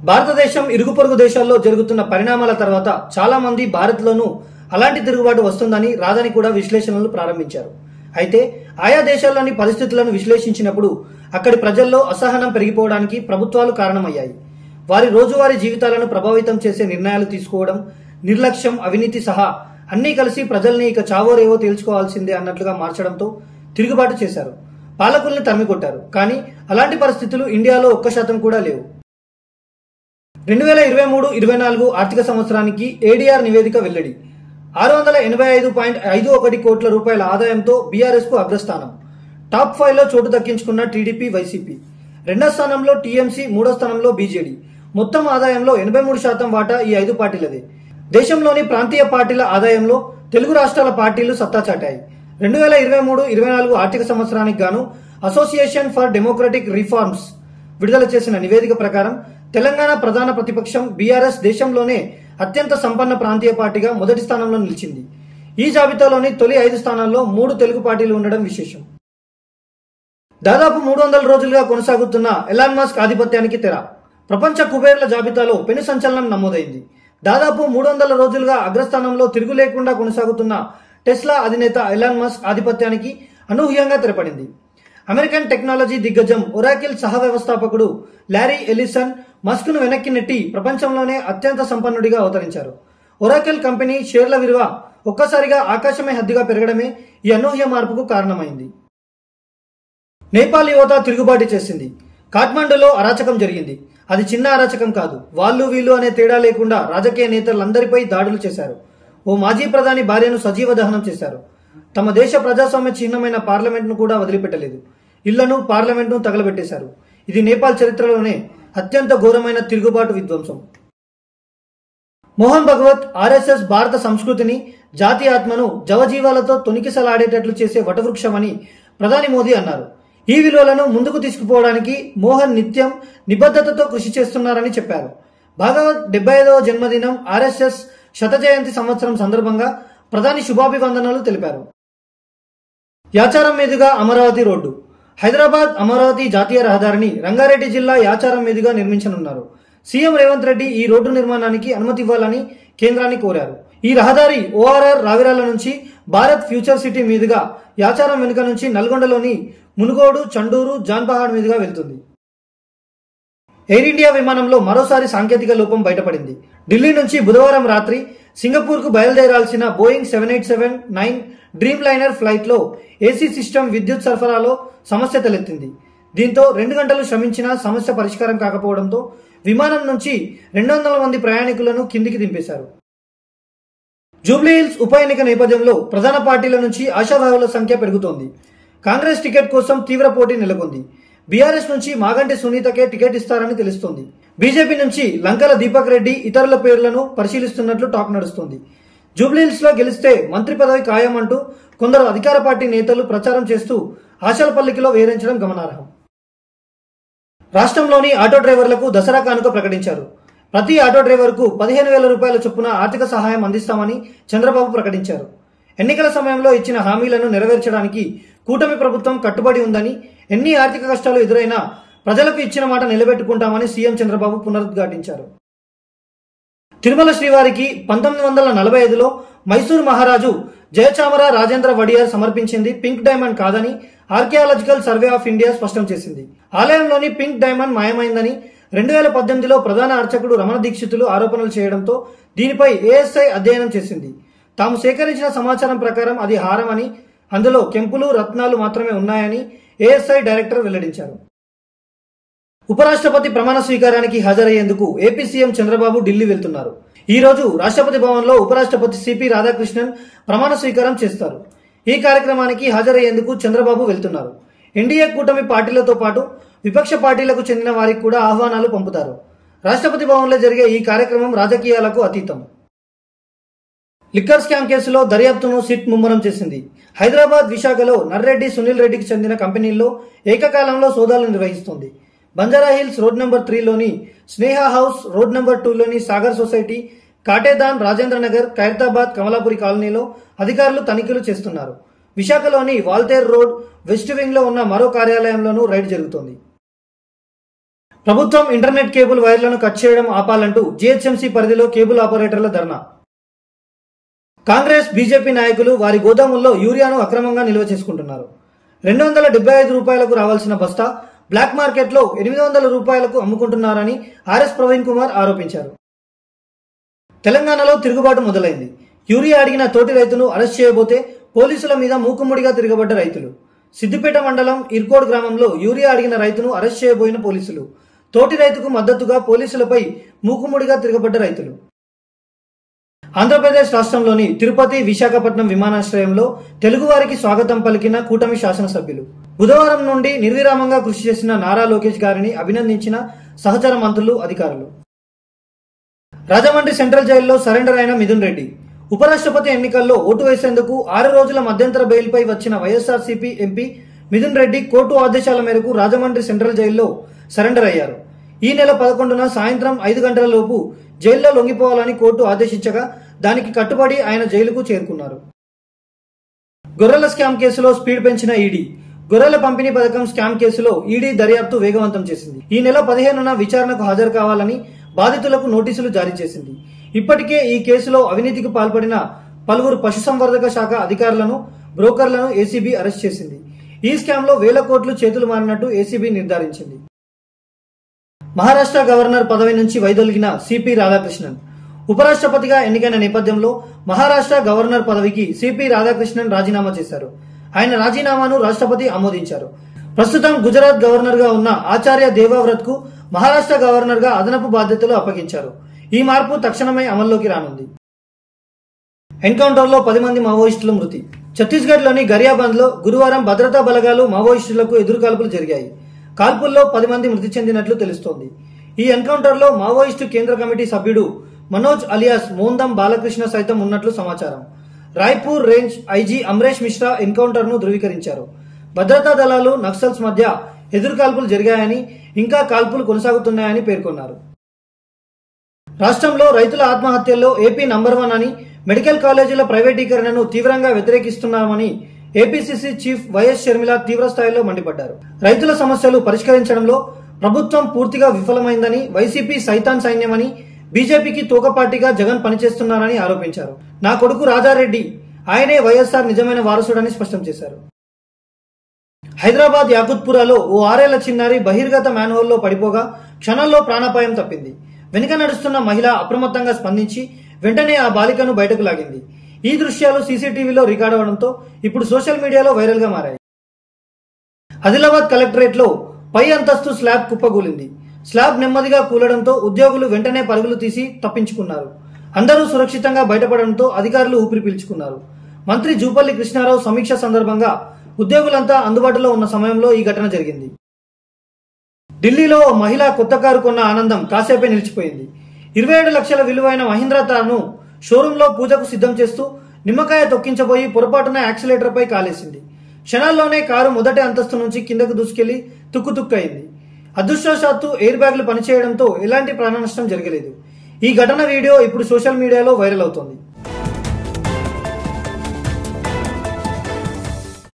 భారతదేశం ఇరుగు పొరుగు దేశాల్లో జరుగుతున్న పరిణామాల తర్వాత చాలా మంది భారత్లోనూ అలాంటి తిరుగుబాటు వస్తుందని రాదని కూడా విశ్లేషణలు ప్రారంభించారు. అయితే ఆయా దేశాల్లోని పరిస్థితులను విశ్లేషించినప్పుడు అక్కడి ప్రజల్లో అసహనం పెరిగిపోవడానికి ప్రభుత్వాలు కారణమయ్యాయి. వారి రోజువారీ జీవితాలను ప్రభావితం చేసే నిర్ణయాలు తీసుకోవడం, నిర్లక్ష్యం, అవినీతి సహా అన్నీ కలిసి ప్రజల్ని ఇక చావోరేవో తేల్చుకోవాల్సిందే అన్నట్లుగా మార్చడంతో తిరుగుబాటు చేశారు. పాలకుల్ని తరిమికొట్టారు. కానీ అలాంటి పరిస్థితులు ఇండియాలో 1% కూడా లేవు. 2023-24 ఆర్థిక సంవత్సరానికి ఏడీఆర్ నివేదిక వెల్లడి. 685.51 కోట్ల రూపాయల ఆదాయంతో బీఆర్ఎస్ కు అగ్రస్థానం. టాప్ 5 లో చోటు దక్కించుకున్న టీడీపీ, వైసీపీ. రెండో స్థానంలో టీఎంసీ, మూడో స్థానంలో బీజేడీ. మొత్తం ఆదాయంలో 83% వాటా ఈ 5 పార్టీలదే. దేశంలోని ప్రాంతీయ పార్టీల ఆదాయంలో తెలుగు రాష్ట్రాల పార్టీలు సత్తా చాటాయి. 2023-24 ఆర్థిక సంవత్సరానికి గాను అసోసియేషన్ ఫర్ డెమోక్రటిక్ రిఫార్మ్స్ విడుదల చేసిన నివేదిక ప్రకారం తెలంగాణ ప్రధాన ప్రతిపక్షం బీఆర్ఎస్ దేశంలోనే అత్యంత సంపన్న ప్రాంతీయ పార్టీగా మొదటి స్థానంలో నిలిచింది. ఈ జాబితాలోని తొలి 5 స్థానాల్లో 3 తెలుగు పార్టీలు ఉండడం విశేషం. దాదాపు 300 రోజులుగా కొనసాగుతున్న ఎలాన్ మస్క్ ఆధిపత్యానికి తెర. ప్రపంచ కుబేర్ల జాబితాలో పెను సంచలనం నమోదైంది. దాదాపు 300 రోజులుగా అగ్రస్థానంలో తిరుగు లేకుండా కొనసాగుతున్న టెస్లా అధినేత ఎలాన్ మస్క్ ఆధిపత్యానికి అనూహ్యంగా తెరపడింది. అమెరికన్ టెక్నాలజీ దిగ్గజం ఒరాకిల్ సహ వ్యవస్థాపకుడు లారీ ఎలిసన్ మస్క్ ను వెనక్కి నెట్టి ప్రపంచంలోనే అత్యంత సంపన్నుడిగా అవతరించారు. ఒరాకిల్ కంపెనీ షేర్ల విలువ ఒక్కసారిగా ఆకాశమే హద్దుగా పెరగడమే ఈ అనూహ్య మార్పుకు కారణమైంది. నేపాల్ యువత తిరుగుబాటు చేసింది. కాఠ్మండూలో అరాచకం జరిగింది. అది చిన్న అరాచకం కాదు. వాళ్ళు వీళ్ళు అనే తేడా లేకుండా రాజకీయ నేతలందరిపై దాడులు చేశారు. ఓ మాజీ ప్రధాని భార్యను సజీవ దహనం చేశారు. తమ దేశ ప్రజాస్వామ్య చిహ్నమైన పార్లమెంట్ ను కూడా వదిలిపెట్టలేదు. ఇళ్లను, పార్లమెంట్ ను తగలబెట్టేశారు. ఇది నేపాల్ చరిత్రలోనే అత్యంత ఘోరమైన తిరుగుబాటు విధ్వంసం. మోహన్ భగవత్ ఆర్ఎస్ఎస్ భారత సంస్కృతిని, జాతి ఆత్మను జవజీవాలతో తొణికిసలాడేటట్లు చేసే వటవృక్షమని ప్రధాని మోదీ అన్నారు. ఈ విలువలను ముందుకు తీసుకుపోవడానికి మోహన్ నిత్యం నిబద్ధతతో కృషి చేస్తున్నారని చెప్పారు. భగవత్ 75వ జన్మదినం, ఆర్ఎస్ఎస్ శత జయంతి సంవత్సరం సందర్భంగా ప్రధాని శుభాభివందనలు తెలిపారు. యాచారం మీదుగా అమరావతి రోడ్డు. హైదరాబాద్ అమరావతి జాతీయ రహదారిని రంగారెడ్డి జిల్లా యాచారం మీదుగా నిర్మించనున్నారు. సీఎం రేవంత్ రెడ్డి ఈ రోడ్డు నిర్మాణానికి అనుమతి ఇవ్వాలని కేంద్రాన్ని కోరారు. ఈ రహదారి ఓఆర్ఆర్ రావిరాల నుంచి భారత్ ఫ్యూచర్ సిటీ మీదుగా యాచారం వెనుక నుంచి నల్గొండలోని మునుగోడు, చండూరు, జాన్పహాడ్ మీదుగా వెళ్తుంది. ఎయిర్ ఇండియా విమానంలో మరోసారి సాంకేతిక లోపం బయటపడింది. ఢిల్లీ నుంచి బుధవారం రాత్రి సింగపూర్ కు బయలుదేరాల్సిన బోయింగ్ 787-9 డ్రీమ్ లైనర్ ఫ్లైట్ లో ఏసీ సిస్టమ్ విద్యుత్ సరఫరాలో సమస్య తలెత్తింది. దీంతో 2 గంటలు శ్రమించినా సమస్య పరిష్కారం కాకపోవడంతో విమానం నుంచి 200 మంది ప్రయాణికులను కిందికి దింపేశారు. జూబ్లీహిల్స్ ఉప ఎన్నిక నేపథ్యంలో ప్రధాన పార్టీల నుంచి ఆశావాహుల సంఖ్య పెరుగుతోంది. కాంగ్రెస్ టికెట్ కోసం తీవ్ర పోటీ నెలకొంది. బీఆర్ఎస్ నుంచి మాగంటి సునీతకే టికెట్ ఇస్తారని తెలుస్తోంది. బీజేపీ నుంచి లంకల దీపక్ రెడ్డి ఇతరుల పేర్లను పరిశీలిస్తున్నట్లు టాక్ నడుస్తోంది. జూబ్లీహిల్స్ లో గెలిస్తే మంత్రి పదవి ఖాయమంటూ కొందరు అధికార పార్టీ నేతలు ప్రచారం చేస్తూ ఆశల పల్లికలో వేధించడం గమనార్హం. రాష్ట్రంలోని ఆటో డ్రైవర్లకు దసరా కానుక ప్రకటించారు. ప్రతి ఆటో డ్రైవర్ కు 15,000 రూపాయల చొప్పున ఆర్థిక సహాయం అందిస్తామని చంద్రబాబు ప్రకటించారు. ఎన్నికల సమయంలో ఇచ్చిన హామీలను నెరవేర్చడానికి కూటమి ప్రభుత్వం కట్టుబడి ఉందని, ఎన్ని ఆర్థిక కష్టాలు ఎదురైనా ప్రజలకు ఇచ్చిన మాట నిలబెట్టుకుంటామని సీఎం చంద్రబాబు పునరుద్ఘాటించారు. తిరుమల శ్రీవారికి 1945లో మైసూరు మహారాజు జయచామర రాజేంద్ర వడియార్ సమర్పించింది పింక్ డైమండ్ కాదని ఆర్కియాలజికల్ సర్వే ఆఫ్ ఇండియా స్పష్టం చేసింది. ఆలయంలోని పింక్ డైమండ్ మాయమైందని 2018లో ప్రధాన అర్చకుడు రమణ దీక్షితులు ఆరోపణలు చేయడంతో దీనిపై ఏఎస్ఐ అధ్యయనం చేసింది. తాము సేకరించిన సమాచారం ప్రకారం అది హారమని, అందులో కెంపులు, రత్నాలు మాత్రమే ఉన్నాయని ఏఎస్ఐ డైరెక్టర్ వెల్లడించారు. ఉపరాష్ట్రపతి ప్రమాణ స్వీకారానికి హాజరయ్యేందుకు ఏపీ సీఎం చంద్రబాబు ఢిల్లీ వెళ్తున్నారు. ఈ రోజు రాష్ట్రపతి భవన్లో ఉపరాష్ట్రపతి సిపి రాధాకృష్ణన్ ప్రమాణ స్వీకారం చేస్తారు. ఈ కార్యక్రమానికి హాజరయ్యేందుకు చంద్రబాబు వెళ్తున్నారు. ఎన్డీఏ కూటమి పార్టీలతో పాటు విపక్ష పార్టీలకు చెందిన వారికి కూడా ఆహ్వానాలు పంపుతారు. రాష్ట్రపతి భవన్లో జరిగే ఈ కార్యక్రమం రాజకీయాలకు అతీతం. లిక్కర్ స్కామ్ కేసులో దర్యాప్తును సిట్ ముమ్మరం చేసింది. హైదరాబాద్, విశాఖలో నర్రెడ్డి, సునీల్ రెడ్డికి చెందిన కంపెనీల్లో ఏకకాలంలో సోదాలు నిర్వహిస్తోంది. బంజారాహిల్స్ రోడ్ నెంబర్ 3లోని స్నేహ హౌస్, రోడ్ నెంబర్ 2లోని సాగర్ సొసైటీ, కాటేదాన్, రాజేంద్ర నగర్, ఖైరతాబాద్, కమలాపురి కాలనీలో అధికారులు తనిఖీలు చేస్తున్నారు. విశాఖలోని వాల్తేర్ రోడ్, వెస్ట్ వింగ్ లో ఉన్న మరో కార్యాలయంలోనూ రైడ్ జరుగుతోంది. ప్రభుత్వం ఇంటర్నెట్ కేబుల్ వైర్లను కట్ చేయడం ఆపాలంటూ జీహెచ్ఎంసీ పరిధిలో కేబుల్ ఆపరేటర్ల ధర్నా. కాంగ్రెస్ బీజేపీ నాయకులు వారి గోదాముల్లో యూరియాను అక్రమంగా నిల్వ చేసుకుంటున్నారు. 275 రూపాయలకు రావాల్సిన బస్తా బ్లాక్ మార్కెట్లో 800 రూపాయలకు అమ్ముకుంటున్నారని ఆర్ఎస్ ప్రవీణ్ కుమార్ ఆరోపించారు. తెలంగాణలో తిరుగుబాటు మొదలైంది. యూరియా అడిగిన తోటి రైతును అరెస్ట్ చేయబోతే పోలీసుల మీద మూకుముడిగా తిరగబడ్డ రైతులు. సిద్దిపేట మండలం ఇర్కోడ్ గ్రామంలో యూరియా అడిగిన రైతును అరెస్ట్ చేయబోయిన పోలీసులు. తోటి రైతుకు మద్దతుగా పోలీసులపై మూకుముడిగా తిరగబడ్డ రైతులు. ఆంధ్రప్రదేశ్ రాష్ట్రంలోని తిరుపతి, విశాఖపట్నం విమానాశ్రయంలో తెలుగువారికి స్వాగతం పలికిన కూటమి శాసనసభ్యులు. బుధవారం నుండి నిర్విరామంగా కృషి చేసిన నారా లోకేష్ గారిని అభినందించిన సహచర మంత్రులు, అధికారులు. రాజమండ్రి సెంట్రల్ జైల్లో సరెండర్ అయిన మిథున్ రెడ్డి. ఉపరాష్ట్రపతి ఎన్నికల్లో ఓటు వేసేందుకు 6 రోజుల మధ్యంతర బెయిల్పై వచ్చిన వైఎస్ఆర్సీపీ ఎంపీ మిథున్ రెడ్డి కోర్టు ఆదేశాల మేరకు రాజమండ్రి సెంట్రల్ జైల్లో సరెండర్ అయ్యారు. ఈ నెల 11న సాయంత్రం 5 గంటల లోపు జైల్లో లొంగిపోవాలని కోర్టు ఆదేశించగా దానికి కట్టుబడి ఆయన జైలుకు చేరుకున్నారు. గొర్రెల స్కామ్ కేసులో స్పీడ్ పెంచిన ఈడీ. గొర్రెల పంపిణీ పథకం స్కామ్ కేసులో ఈడీ దర్యాప్తు వేగవంతం చేసింది. ఈ నెల 15న విచారణకు హాజరు కావాలని బాధితులకు నోటీసులు జారీ చేసింది. ఇప్పటికే ఈ కేసులో అవినీతికి పాల్పడిన పలువురు పశుసంవర్ధక శాఖ అధికారులను, బ్రోకర్లను ఏసీబీ అరెస్ట్ చేసింది. ఈ స్కామ్ లో వేల కోట్లు చేతులు మారినట్టు ఏసీబీ నిర్ధారించింది. మహారాష్ట్ర గవర్నర్ పదవి నుంచి వైదొలిగిన సిపి రాధాకృష్ణన్. ఉపరాష్ట్రపతిగా ఎన్నికైన నేపథ్యంలో మహారాష్ట్ర గవర్నర్ పదవికి సిపి రాధాకృష్ణన్ రాజీనామా చేశారు. ఆయన రాజీనామాను రాష్ట్రపతి ఆమోదించారు. ప్రస్తుతం గుజరాత్ గవర్నర్ గా ఉన్న ఆచార్య దేవవ్రత్ కు మహారాష్ట్ర గవర్నర్ గా అదనపు బాధ్యతలు అప్పగించారు. ఈ మార్పు తక్షణమే అమల్లోకి రానుంది. ఎన్కౌంటర్ లో 10 మంది మావోయిస్టుల మృతి. ఛత్తీస్గఢ్ లోని గరియాబంద్ లో గురువారం భద్రతా బలగాలు మావోయిస్టులకు ఎదురుకాల్పులు జరిగాయి. కాల్పుల్లో 10 మంది మృతి చెందినట్లు తెలుస్తోంది. ఈ ఎన్కౌంటర్ లో మావోయిస్టు కేంద్ర కమిటీ సభ్యుడు మనోజ్ అలియాస్ మోందం బాలకృష్ణ సైతం ఉన్నట్లు సమాచారం. Raipur range IG Amaresh Mishra encounter ను ధృవీకరించారు. భద్రతా దళాలు, నక్సల్స్ మధ్య ఎదురుకాల్పులు జరిగాయని, ఇంకా కాల్పులు కొనసాగుతున్నాయని పేర్కొన్నారు. రాష్ట్రంలో రైతుల ఆత్మహత్యల్లో ఏపీ నంబర్ 1 అని, మెడికల్ కాలేజీల ప్రైవేటీకరణను తీవ్రంగా వ్యతిరేకిస్తున్నామని ఏపీసీసీ చీఫ్ వైఎస్ షర్మిల తీవ్రస్థాయిలో మండిపడ్డారు. రైతుల సమస్యలు పరిష్కరించడంలో ప్రభుత్వం పూర్తిగా విఫలమైందని, వైసీపీ సైతాన్ సైన్యమని, బీజేపీకి తోకపార్టీగా జగన్ పనిచేస్తున్నారని ఆరోపించారు. నా కొడుకు రాజారెడ్డి, ఆయనే వైఎస్ఆర్ నిజమైన వారసుడని స్పష్టం చేశారు. హైదరాబాద్ యాకుత్పురాలో ఓ 6 ఏళ్ల చిన్నారి బహిర్గత మ్యాన్హోల్లో పడిపోగా క్షణంలో ప్రాణాపాయం తప్పింది. వెనుక నడుస్తున్న మహిళ అప్రమత్తంగా స్పందించి వెంటనే ఆ బాలికను బయటకు లాగింది. ఈ దృశ్యాలు సీసీటీవీలో రికార్డ్ అవడంతో ఇప్పుడు సోషల్ మీడియాలో వైరల్ గా మారాయి. ఆదిలాబాద్ కలెక్టరేట్ లో పై అంతస్తు స్లాబ్ కుప్పగూలింది. స్లాబ్ నెమ్మదిగా కూలడంతో ఉద్యోగులు వెంటనే పరుగులు తీసి తప్పించుకున్నారు. అందరూ సురక్షితంగా బయటపడడంతో అధికారులు ఊపిరి పీల్చుకున్నారు. మంత్రి జూపల్లి కృష్ణారావు సమీక్ష సందర్భంగా ఉద్యోగులంతా అందుబాటులో ఉన్న సమయంలో ఈ ఘటన జరిగింది. ఢిల్లీలో మహిళ కొత్త కారు కొన్న ఆనందం కాసేపే నిలిచిపోయింది. 27 లక్షల విలువైన మహీంద్రా తార్ను షోరూమ్ లో పూజకు సిద్ధం చేస్తూ నిమ్మకాయ తొక్కించబోయి పొరపాటున యాక్సిలేటర్ పై కాలేసింది. క్షణాల్లోనే కారు మొదటి అంతస్తు నుంచి కిందకు దూసుకెళ్లి తుక్కుతుక్కయింది. అదృష్టవశాత్తు ఎయిర్ బ్యాగ్లు పనిచేయడంతో ఎలాంటి ప్రాణ నష్టం జరగలేదు. ఈ ఘటన వీడియో ఇప్పుడు సోషల్ మీడియాలో వైరల్ అవుతోంది.